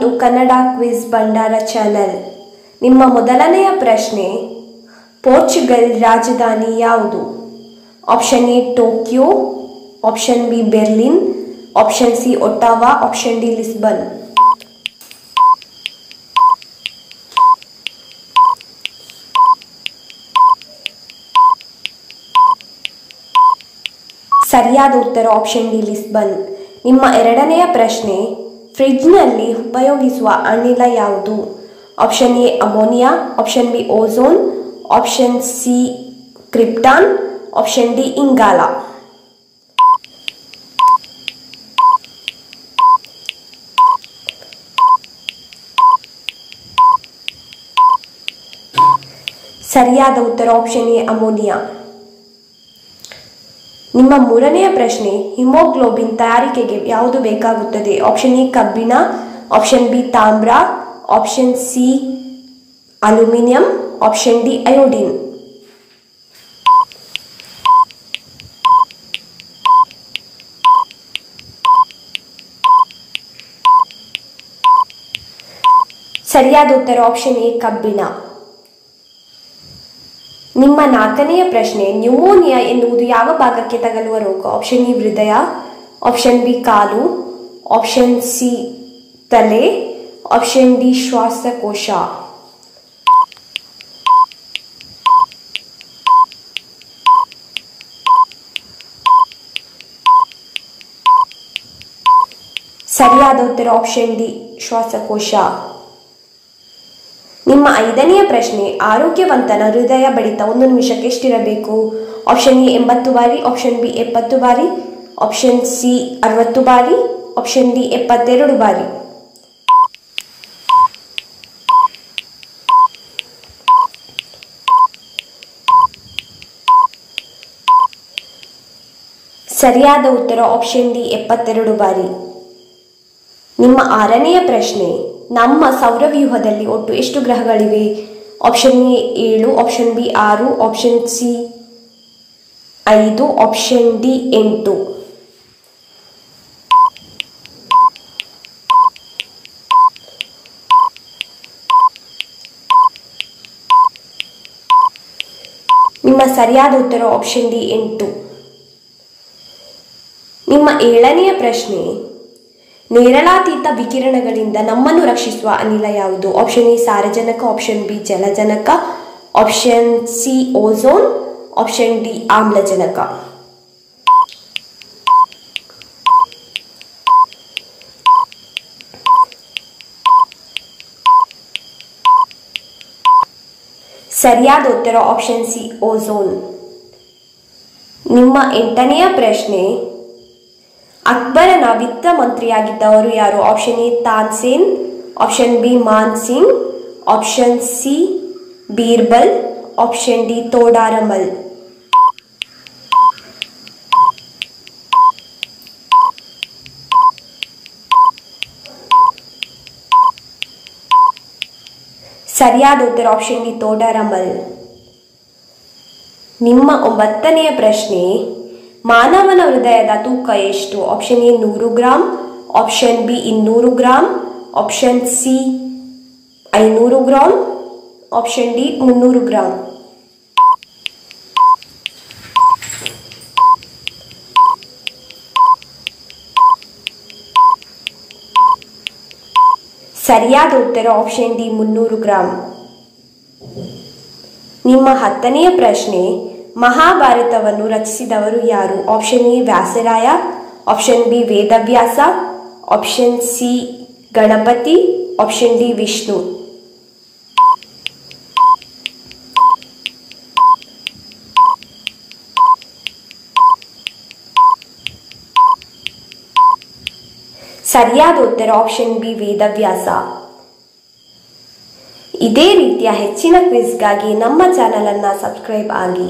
ಮತ್ತು ಕನ್ನಡ ಕ್ವಿಜ್ ಭಂಡಾರ ಚಾನೆಲ್. ನಿಮ್ಮ ಮೊದಲನೆಯ ಪ್ರಶ್ನೆ, ಪೋರ್ಚುಗಲ್ ರಾಜಧಾನಿ ಯಾವುದು? Option A Tokyo, option B Berlin, option C Ottawa, option D Lisbon. ಸರಿಯಾದ ಉತ್ತರ ಆಪ್ಷನ್ ಡಿ ಲಿಸ್ಬನ್. ನಿಮ್ಮ ಎರಡನೆಯ ಪ್ರಶ್ನೆ, ಫ್ರಿಡ್ಜ್ನಲ್ಲಿ ಉಪಯೋಗಿಸುವ ಅನಿಲ ಯಾವುದು? Option A ammonia, option B ozone, option C krypton, option D ಇಂಗಾಲ. ಸರಿಯಾದ ಉತ್ತರ ಆಪ್ಷನ್ ಎ ಅಮೋನಿಯಾ. ನಿಮ್ಮ ಮೂರನೆಯ ಪ್ರಶ್ನೆ, ಹಿಮೋಗ್ಲೋಬಿನ್ ತಯಾರಿಕೆಗೆ ಯಾವುದು ಬೇಕಾಗುತ್ತದೆ? ಆಪ್ಷನ್ ಎ ಕಬ್ಬಿಣ, ಆಪ್ಷನ್ ಬಿ ತಾಮ್ರ, option C aluminium, option D iodine. ಸರಿಯಾದ ಉತ್ತರ ಆಪ್ಷನ್ ಎ ಕಬ್ಬಿಣ. ನಿಮ್ಮ ನಾಲ್ಕನೆಯ ಪ್ರಶ್ನೆ, ನ್ಯೂಮೋನಿಯಾ ಎನ್ನುವುದು ಯಾವ ಭಾಗಕ್ಕೆ ತಗಲುವ ರೋಗ? ಆಪ್ಷನ್ ಇ ಹೃದಯ, ಆಪ್ಷನ್ ಬಿ ಕಾಲು, ಆಪ್ಷನ್ ಸಿ ತಲೆ, ಆಪ್ಷನ್ ಡಿ ಶ್ವಾಸಕೋಶ. ಸರಿಯಾದ ಉತ್ತರ ಆಪ್ಷನ್ ಡಿ ಶ್ವಾಸಕೋಶ. ನಿಮ್ಮ ಐದನೆಯ ಪ್ರಶ್ನೆ, ಆರೋಗ್ಯವಂತನ ಹೃದಯ ಬಡಿತ ಒಂದು ನಿಮಿಷಕ್ಕೆ ಎಷ್ಟಿರಬೇಕು? ಆಪ್ಷನ್ ಎ 80 ಬಾರಿ, ಆಪ್ಷನ್ ಬಿ 70 ಬಾರಿ, ಆಪ್ಷನ್ ಸಿ 60 ಬಾರಿ, ಆಪ್ಷನ್ ಡಿ 72 ಬಾರಿ. ಸರಿಯಾದ ಉತ್ತರ ಆಪ್ಷನ್ ಡಿ 72 ಬಾರಿ. ನಿಮ್ಮ ಆರನೆಯ ಪ್ರಶ್ನೆ, ನಮ್ಮ ಸೌರವ್ಯೂಹದಲ್ಲಿ ಒಟ್ಟು ಎಷ್ಟು ಗ್ರಹಗಳಿವೆ? Option A 7, option B 6, option C 5, option D 8. ನಿಮ್ಮ ಸರಿಯಾದ ಉತ್ತರ ಆಪ್ಷನ್ ಡಿ 8. ನಿಮ್ಮ ಏಳನೆಯ ಪ್ರಶ್ನೆ, ನೇರಳಾತೀತ ವಿಕಿರಣಗಳಿಂದ ನಮ್ಮನ್ನು ರಕ್ಷಿಸುವ ಅನಿಲ ಯಾವುದು? ಆಪ್ಷನ್ ಎ ಸಾರಜನಕ, ಆಪ್ಷನ್ ಬಿ ಜಲಜನಕ, option C ozone, option D ಆಮ್ಲಜನಕ. ಸರಿಯಾದ ಉತ್ತರ ಆಪ್ಷನ್ ಸಿ ಓಝೋನ್. ನಿಮ್ಮ ಎಂಟನೆಯ ಪ್ರಶ್ನೆ, ಅಕ್ಬರನ ವಿತ್ತ ಮಂತ್ರಿಯಾಗಿದ್ದವರು ಯಾರು? Option A Tansen, option B Man Singh, option C Birbal, option D Todarmal. ಸರಿಯಾದ ಉತ್ತರ ಆಪ್ಷನ್ ಡಿ ತೋಡಾರಮಲ್. ನಿಮ್ಮ ಒಂಬತ್ತನೆಯ ಪ್ರಶ್ನೆ, ಮಾನವನ ಹೃದಯದ ತೂಕ ಎಷ್ಟು? Option A 100 gram, option B 200 gram, option C 500 gram, option D 300 gram. ಸರಿಯಾದ ಉತ್ತರ ಆಪ್ಷನ್ ಡಿ 300 ಗ್ರಾಂ. ನಿಮ್ಮ ಹತ್ತನೆಯ ಪ್ರಶ್ನೆ, ಮಹಾಭಾರತವನ್ನು ರಚಿಸಿದವರು ಯಾರು? Option A Vyasaraya, option B Vedavyasa, option C Ganapati, option D Vishnu. ಸರಿಯಾದ ಉತ್ತರ ಆಪ್ಷನ್ ಬಿ ವೇದವ್ಯಾಸ. ಇದೇ ರೀತಿಯ ಹೆಚ್ಚಿನ ಕ್ವಿಜ್ಗಾಗಿ ನಮ್ಮ ಚಾನೆಲ್ ಅನ್ನು ಸಬ್ಸ್ಕ್ರೈಬ್ ಆಗಿ.